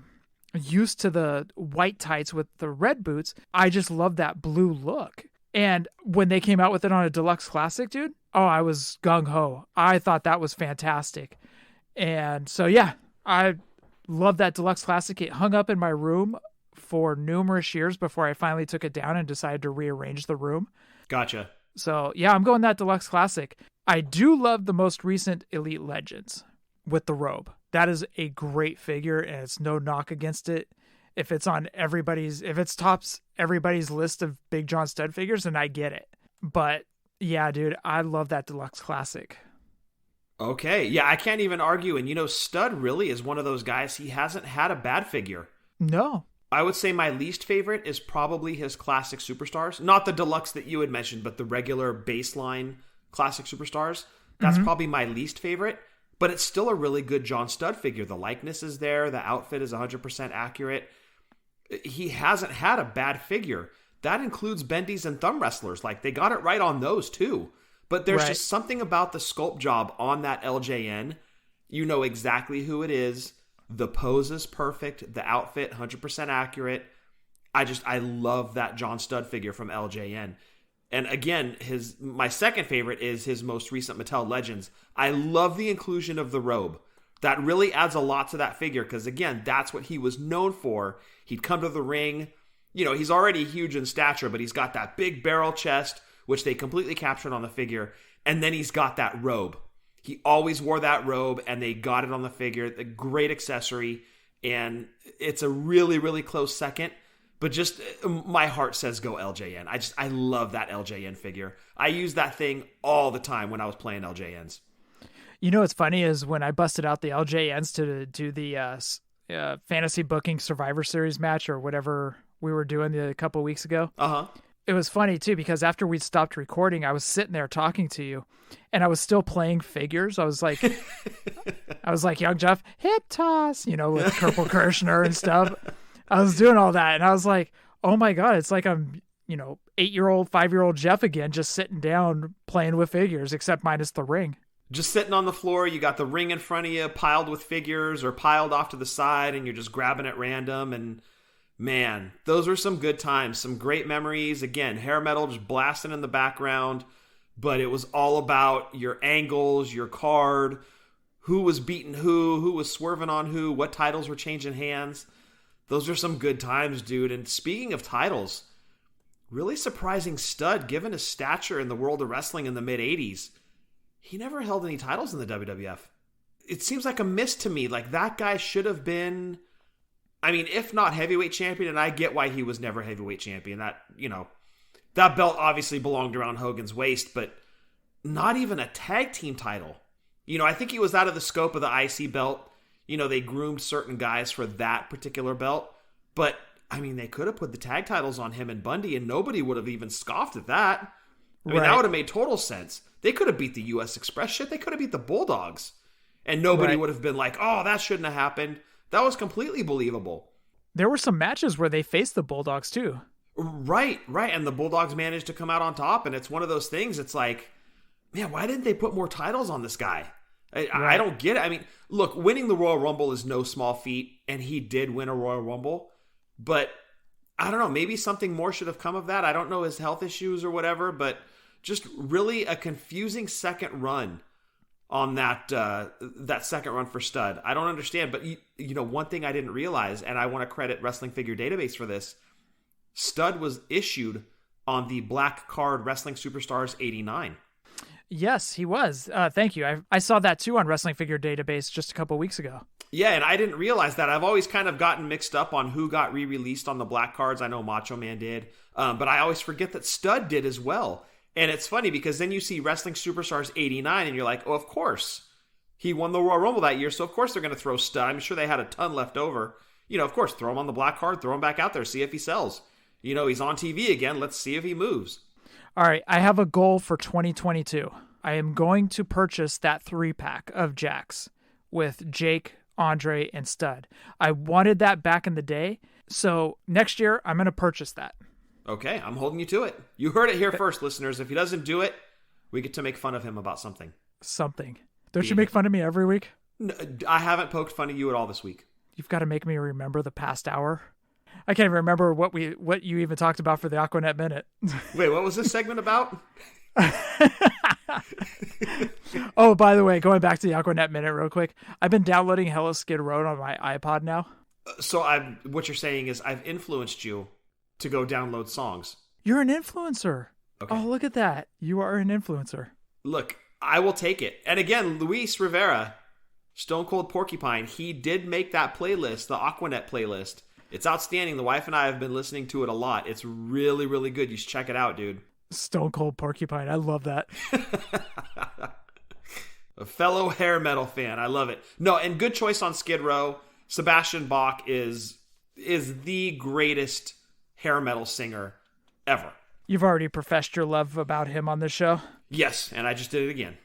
used to the white tights with the red boots. I just love that blue look. And when they came out with it on a Deluxe Classic, dude, oh, I was gung-ho. I thought that was fantastic. And so, yeah, I love that Deluxe Classic. It hung up in my room for numerous years before I finally took it down and decided to rearrange the room. Gotcha. So yeah, I'm going that Deluxe Classic. I do love the most recent Elite Legends with the robe. That is a great figure, and it's no knock against it. If it's tops everybody's list of Big John Stud figures, then I get it. But yeah, dude, I love that Deluxe Classic. Okay. Yeah, I can't even argue. And you know, Stud really is one of those guys, he hasn't had a bad figure. No. I would say my least favorite is probably his Classic Superstars. Not the Deluxe that you had mentioned, but the regular baseline Classic Superstars. That's probably my least favorite, but it's still a really good John Stud figure. The likeness is there. The outfit is 100% accurate. He hasn't had a bad figure. That includes bendies and thumb wrestlers. Like, they got it right on those too. But there's just something about the sculpt job on that LJN. You know exactly who it is. The pose is perfect. The outfit, 100% accurate. I love that John Stud figure from LJN. And again, my second favorite is his most recent Mattel Legends. I love the inclusion of the robe. That really adds a lot to that figure, because again, that's what he was known for. He'd come to the ring. You know, he's already huge in stature, but he's got that big barrel chest, which they completely captured on the figure. And then he's got that robe. He always wore that robe, and they got it on the figure. A great accessory, and it's a really, really close second. But just, my heart says go LJN. I love that LJN figure. I use that thing all the time when I was playing LJNs. You know what's funny is when I busted out the LJNs to do the Fantasy Booking Survivor Series match or whatever we were doing a couple weeks ago. Uh-huh. It was funny too, because after we stopped recording, I was sitting there talking to you and I was still playing figures. I was like, Young Jeff, hip toss, with Kerpel Kirshner and stuff. I was doing all that. And I was like, oh my God, it's like I'm, 8-year-old, 5-year-old Jeff again, just sitting down playing with figures, except minus the ring. Just sitting on the floor, you got the ring in front of you, piled with figures or piled off to the side, and you're just grabbing at random. And man, those were some good times, some great memories. Again, hair metal just blasting in the background, but it was all about your angles, your card, who was beating who was swerving on who, what titles were changing hands. Those are some good times, dude. And speaking of titles, really surprising stud, given his stature in the world of wrestling in the mid-'80s. He never held any titles in the WWF. It seems like a miss to me. Like, that guy should have been, if not heavyweight champion, and I get why he was never heavyweight champion. That, that belt obviously belonged around Hogan's waist, but not even a tag team title. I think he was out of the scope of the IC belt. They groomed certain guys for that particular belt. But, they could have put the tag titles on him and Bundy, and nobody would have even scoffed at that. That would have made total sense. They could have beat the U.S. Express shit. They could have beat the Bulldogs. And nobody would have been like, oh, that shouldn't have happened. That was completely believable. There were some matches where they faced the Bulldogs too. Right. And the Bulldogs managed to come out on top. And it's one of those things. It's like, man, why didn't they put more titles on this guy? I don't get it. Look, winning the Royal Rumble is no small feat. And he did win a Royal Rumble. But I don't know. Maybe something more should have come of that. I don't know his health issues or whatever. But just really a confusing second run on that second run for Stud. I don't understand, but one thing I didn't realize, and I want to credit Wrestling Figure Database for this, Stud was issued on the Black Card Wrestling Superstars 89. Yes, he was. Thank you. I saw that too on Wrestling Figure Database just a couple weeks ago. Yeah, and I didn't realize that. I've always kind of gotten mixed up on who got re-released on the Black Cards. I know Macho Man did, but I always forget that Stud did as well. And it's funny because then you see Wrestling Superstars 89 and you're like, oh, of course. He won the Royal Rumble that year, so of course they're going to throw Stud. I'm sure they had a ton left over. Of course, throw him on the Black Card, throw him back out there, see if he sells. He's on TV again. Let's see if he moves. All right, I have a goal for 2022. I am going to purchase that 3-pack of Jakks with Jake, Andre, and Stud. I wanted that back in the day, so next year I'm going to purchase that. Okay, I'm holding you to it. You heard it here first, listeners. If he doesn't do it, we get to make fun of him about something. Don't you make fun of me every week? No, I haven't poked fun at you at all this week. You've got to make me remember the past hour. I can't even remember what you even talked about for the Aquanet Minute. Wait, what was this segment about? Oh, by the way, going back to the Aquanet Minute real quick, I've been downloading Hello Skid Row on my iPod now. So what you're saying is I've influenced you to go download songs. You're an influencer. Okay. Oh, look at that. You are an influencer. Look, I will take it. And again, Luis Rivera, Stone Cold Porcupine, he did make that playlist, the Aquanet playlist. It's outstanding. The wife and I have been listening to it a lot. It's really, really good. You should check it out, dude. Stone Cold Porcupine. I love that. A fellow hair metal fan. I love it. No, and good choice on Skid Row. Sebastian Bach is the greatest hair metal singer ever. You've already professed your love about him on this show. Yes, and I just did it again.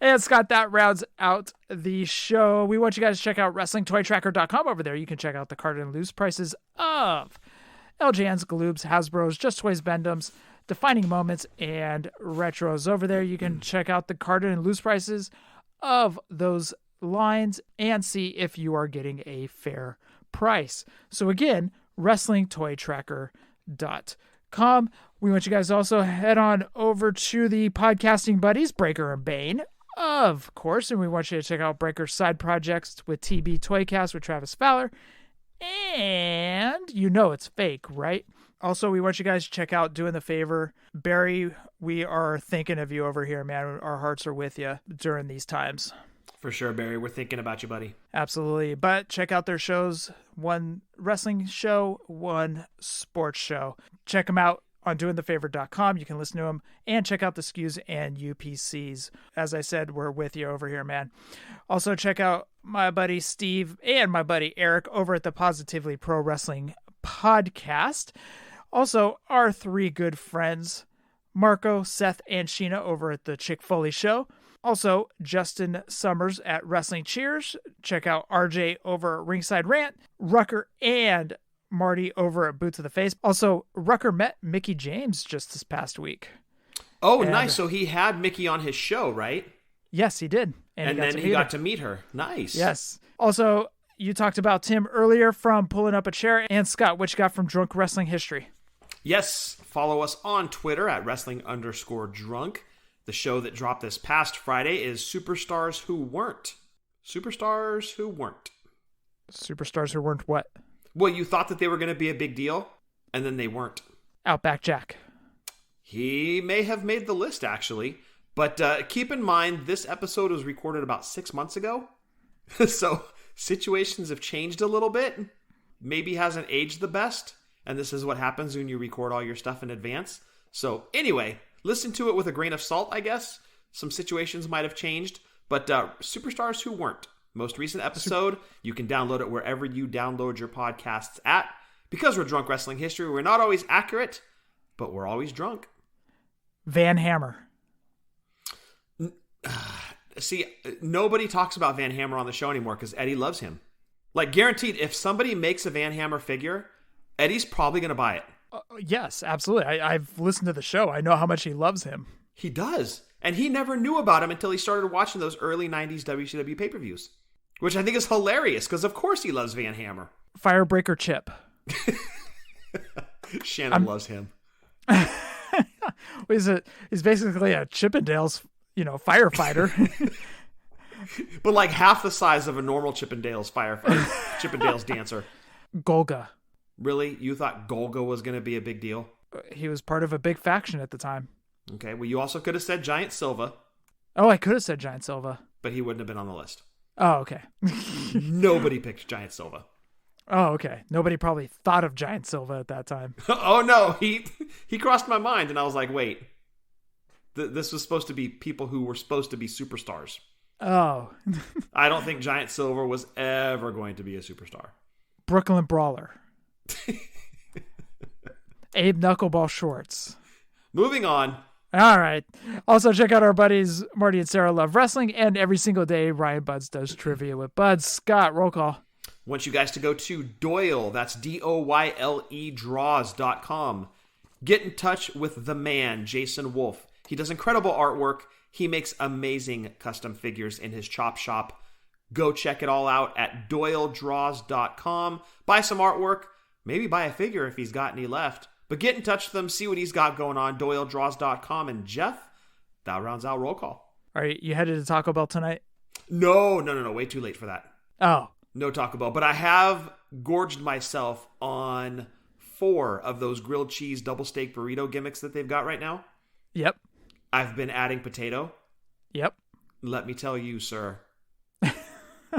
And Scott, that rounds out the show. We want you guys to check out WrestlingToyTracker.com. Over there, you can check out the card and loose prices of LJNs, Galoobs, Hasbros, Just Toys, Bendums, Defining Moments, and Retros. Over there, you can check out the card and loose prices of those lines and see if you are getting a fair price. So again, WrestlingToyTracker.com. We want you guys to also head on over to the podcasting buddies, Breaker and Bane, of course, and we want you to check out Breaker's side projects with TB Toycast with Travis Fowler. And it's fake, right? Also, we want you guys to check out Doing the Favor. Barry, we are thinking of you over here, man. Our hearts are with you during these times. For sure, Barry. We're thinking about you, buddy. Absolutely. But check out their shows. One wrestling show, one sports show. Check them out on doingthefavor.com. You can listen to them and check out the SKUs and UPCs. As I said, we're with you over here, man. Also, check out my buddy Steve and my buddy Eric over at the Positively Pro Wrestling podcast. Also, our three good friends, Marco, Seth, and Sheena over at the Chick Foley Show. Also, Justin Summers at Wrestling Cheers. Check out RJ over at Ringside Rant. Rucker and Marty over at Boots of the Face. Also, Rucker met Mickey James just this past week. Oh, nice. So he had Mickey on his show, right? Yes, he did. And then he got to meet her. Nice. Yes. Also, you talked about Tim earlier from Pulling Up a Chair. And Scott, what you got from Drunk Wrestling History? Yes. Follow us on Twitter at wrestling_drunk. The show that dropped this past Friday is Superstars Who Weren't. Superstars Who Weren't. Superstars Who Weren't what? Well, you thought that they were going to be a big deal, and then they weren't. Outback Jack. He may have made the list, actually. But keep in mind, this episode was recorded about 6 months ago. So situations have changed a little bit. Maybe hasn't aged the best. And this is what happens when you record all your stuff in advance. So anyway, listen to it with a grain of salt, I guess. Some situations might have changed. But Superstars Who Weren't. Most recent episode. You can download it wherever you download your podcasts at. Because we're Drunk Wrestling History, we're not always accurate, but we're always drunk. Van Hammer. See, nobody talks about Van Hammer on the show anymore because Eddie loves him. Like, guaranteed, if somebody makes a Van Hammer figure, Eddie's probably going to buy it. Yes, absolutely. I've listened to the show. I know how much he loves him. He does. And he never knew about him until he started watching those early 90s WCW pay-per-views. Which I think is hilarious because, of course, he loves Van Hammer. Firebreaker Chip. Shannon loves him. He's basically a Chippendales, firefighter. But like half the size of a normal Chippendales firefighter, Chippendales dancer. Golga. Really? You thought Golga was going to be a big deal? He was part of a big faction at the time. Okay, well, you also could have said Giant Silva. Oh, I could have said Giant Silva. But he wouldn't have been on the list. Oh, okay. Nobody picked Giant Silva. Oh, okay. Nobody probably thought of Giant Silva at that time. Oh, no. He crossed my mind, and I was like, wait. This was supposed to be people who were supposed to be superstars. Oh. I don't think Giant Silver was ever going to be a superstar. Brooklyn Brawler. Abe Knuckleball Shorts. Moving on. All right. Also, check out our buddies Marty and Sarah Love Wrestling, and every single day, Ryan Buds does trivia with Buds. Scott, roll call. Want you guys to go to Doyle, that's DOYLE draws.com. Get in touch with the man, Jason Wolf. He does incredible artwork. He makes amazing custom figures in his chop shop. Go check it all out at doyledraws.com. Buy some artwork. Maybe buy a figure if he's got any left. But get in touch with him, see what he's got going on, doyledraws.com. And Jeff, that rounds out roll call. Are you headed to Taco Bell tonight? No. Way too late for that. Oh. No Taco Bell. But I have gorged myself on 4 of those grilled cheese double steak burrito gimmicks that they've got right now. Yep. I've been adding potato. Yep. Let me tell you, sir.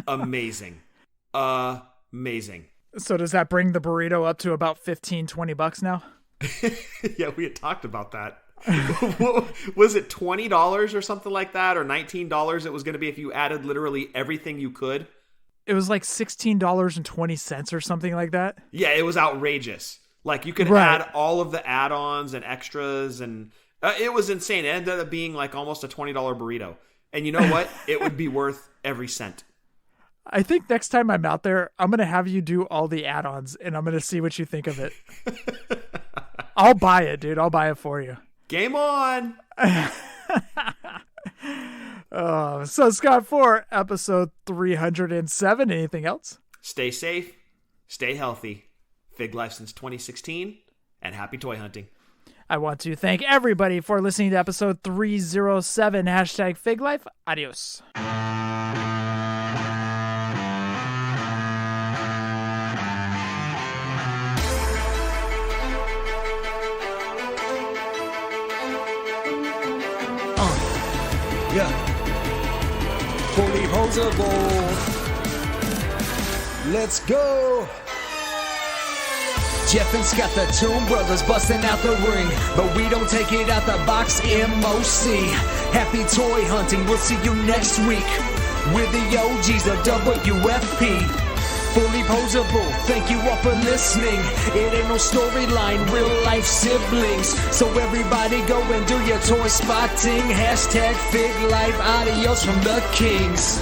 Amazing. Amazing. So does that bring the burrito up to about $15-$20 now? Yeah, we had talked about that. Was it $20 or something like that, or $19 it was going to be if you added literally everything you could? It was like $16.20 or something like that. Yeah, it was outrageous. Like, you could add all of the add-ons and extras, and it was insane. It ended up being like almost a $20 burrito. And you know what? It would be worth every cent. I think next time I'm out there, I'm going to have you do all the add-ons, and I'm going to see what you think of it. I'll buy it, dude. I'll buy it for you. Game on! So, Scott, for episode 307, anything else? Stay safe, stay healthy, Fig Life since 2016, and happy toy hunting. I want to thank everybody for listening to episode 307, hashtag Fig Life. Adios. Yeah. Fullyposeable. Let's go. Jeff and Scott, the Toon Brothers, busting out the ring. But we don't take it out the box, MOC. Happy toy hunting, we'll see you next week. We're the OGs of WFP. Fully Poseable, thank you all for listening. It ain't no storyline, real life siblings. So everybody go and do your toy spotting. Hashtag Fig Life, adios from the Kings.